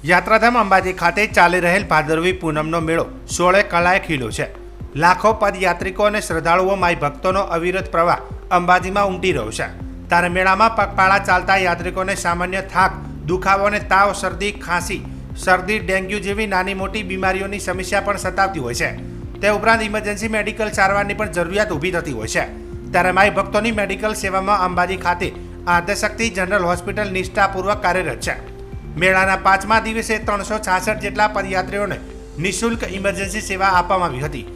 યાત્રાધામ અંબાજી ખાતે ચાલી રહેલ ભાદરવી પૂનમનો મેળો 16 કળાએ ખીલ્યો છે। લાખો પદયાત્રિકો અને શ્રદ્ધાળુઓ માઈ ભક્તોનો અવિરત પ્રવાહ અંબાજીમાં ઉમટી રહ્યો છે। ત્યારે મેળામાં પગપાળા ચાલતા યાત્રિકોને સામાન્ય થાક, દુખાવો અને તાવ, શરદી, ખાંસી, શરદી, ડેન્ગ્યુ જેવી નાની મોટી બીમારીઓની સમસ્યા પણ સતાવતી હોય છે। તે ઉપરાંત ઇમરજન્સી મેડિકલ સારવારની પણ જરૂરિયાત ઊભી થતી હોય છે। ત્યારે માઈ ભક્તોની મેડિકલ સેવામાં અંબાજી ખાતે આદ્યશક્તિ જનરલ હોસ્પિટલ નિષ્ઠાપૂર્વક કાર્યરત છે। મેળાના 5મા દિવસે 366 જેટલા પદયાત્રીઓને નિઃશુલ્ક ઇમરજન્સી સેવા આપવામાં આવી હતી,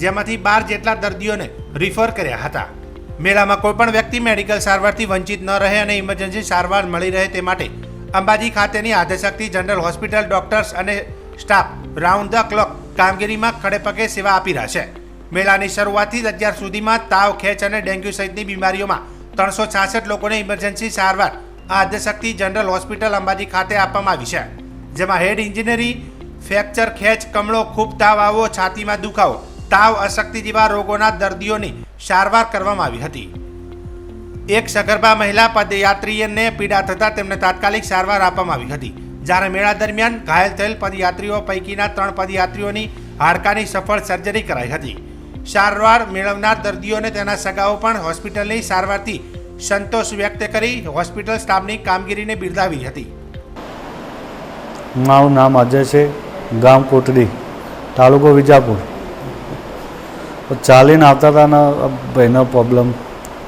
જેમાંથી 12 જેટલા દર્દીઓને રિફર કર્યા હતા। મેળામાં કોઈપણ વ્યક્તિ મેડિકલ સારવારથી વંચિત ન રહે અને ઇમરજન્સી સારવાર મળી રહે તે માટે અંબાજી ખાતેની આદ્યશક્તિ જનરલ હોસ્પિટલ ડોક્ટર્સ અને સ્ટાફ રાઉન્ડ ધ ક્લોક કામગીરીમાં ખડેપગે સેવા આપી રહ્યા છે। મેળાની શરૂઆતથી જ અત્યાર સુધીમાં તાવ, ખેંચ અને ડેન્ગ્યુ સહિતની બીમારીઓમાં 366 લોકોને ઇમરજન્સી સારવાર આદ્યશક્તિ જનરલ હોસ્પિટલ અંબાજી ખાતે આપવામાં આવી છે, જેમાં હેડ ઇન્જિનરી, ફ્રેક્ચર, ખેંચ, કમળો, ખૂબ તાવ આવવો, છાતીમાં દુખાવો, તાવ, અશક્તિ જેવા રોગોના દર્દીઓની સારવાર કરવામાં આવી હતી। એક સગર્ભા મહિલા પદયાત્રીને પીડા થતાં તેમને તાત્કાલિક સારવાર આપવામાં આવી હતી, જ્યારે મેળા દરમિયાન ઘાયલ થયેલ પદયાત્રીઓ પૈકીના 3 પદયાત્રીઓની હાડકાની સફળ સર્જરી કરાઈ હતી। સારવાર મેળવનાર દર્દીઓને તેના સગાઓ પણ હોસ્પિટલની સારવારથી સંતોષ વ્યક્ત કરી હોસ્પિટલ સ્ટાફની કામગીરીને બિરદાવી હતી। મારું નામ અજય છે, ગામ કોટડી, તાલુકો વિજાપુર। ચાલીને આવતા હતા ને ભાઈનો પ્રોબ્લેમ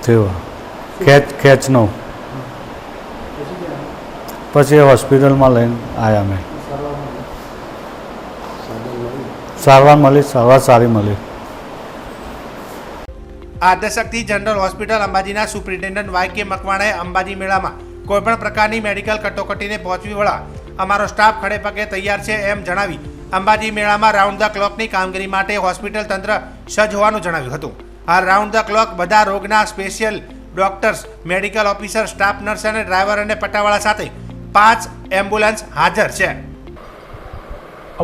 થયો, ખેંચનો। પછી હોસ્પિટલમાં લઈને આવ્યા મેં, સારવાર મળી, સારવાર સારી મળી। આદ્યશક્તિ જનરલ હોસ્પિટલ અંબાજીના સુપ્રિન્ટેન્ડન્ટ YK મકવાણાએ અંબાજી મેળામાં કોઈપણ પ્રકારની મેડિકલ કટોકટીને પહોંચવી વળવા અમારો સ્ટાફ ખડેપગે તૈયાર છે એમ જણાવી અંબાજી મેળામાં રાઉન્ડ ધ ક્લોકની કામગીરી માટે હોસ્પિટલ તંત્ર સજ્જ હોવાનું જણાવ્યું હતું। આ રાઉન્ડ ધ ક્લોક બધા રોગના special doctors, medical officer, staff nurse અને ડ્રાઈવર અને પટ્ટાવાળા સાથે 5 એમ્બ્યુલન્સ હાજર છે।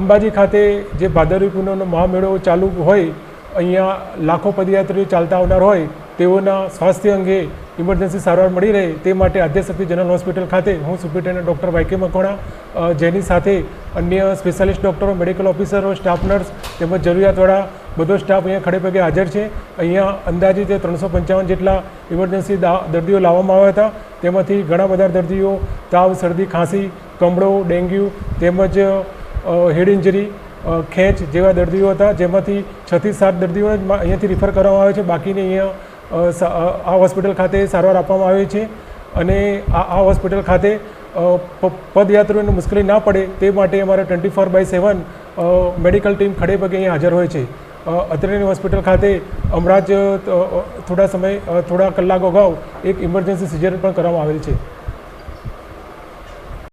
અંબાજી ખાતે જે ભાદરવી પૂનમનો મહામેળો ચાલુ હોય, અહીંયા લાખો પદયાત્રીઓ ચાલતા આવનાર હોય તેઓના સ્વાસ્થ્ય અંગે ઇમરજન્સી સારવાર મળી રહે તે માટે આદ્યશક્તિ જનરલ હોસ્પિટલ ખાતે હું સુપ્રિન્ટેન્ડન્ટ ડૉક્ટર YK મકવાણા, જેની સાથે અન્ય સ્પેશિયાલિસ્ટ ડૉક્ટરો, મેડિકલ ઓફિસરો, સ્ટાફ નર્સ તેમજ જરૂરિયાતવાળા બધો સ્ટાફ અહીંયા ખડેપગે હાજર છે। અહીંયા અંદાજિત 355 જેટલા ઇમરજન્સી દર્દીઓ લાવવામાં આવ્યા હતા, તેમાંથી ઘણા બધા દર્દીઓ તાવ, શરદી, ખાંસી, કમળો, ડેન્ગ્યુ તેમજ હેડ ઇન્જરી, ખેંચ જેવા દર્દીઓ હતા, જેમાંથી 6 થી 7 દર્દીઓને અહીંયાથી રિફર કરવામાં આવે છે। બાકીને અહીંયા આ હોસ્પિટલ ખાતે સારવાર આપવામાં આવે છે અને આ હોસ્પિટલ ખાતે પદયાત્રીઓને મુશ્કેલી ના પડે તે માટે અમારે 24/7 મેડિકલ ટીમ ખડેપગે અહીંયા હાજર હોય છે। અત્રેની હોસ્પિટલ ખાતે હમણાં જ થોડા કલાકો અગાઉ એક ઇમરજન્સી સિઝર પણ કરવામાં આવેલ છે।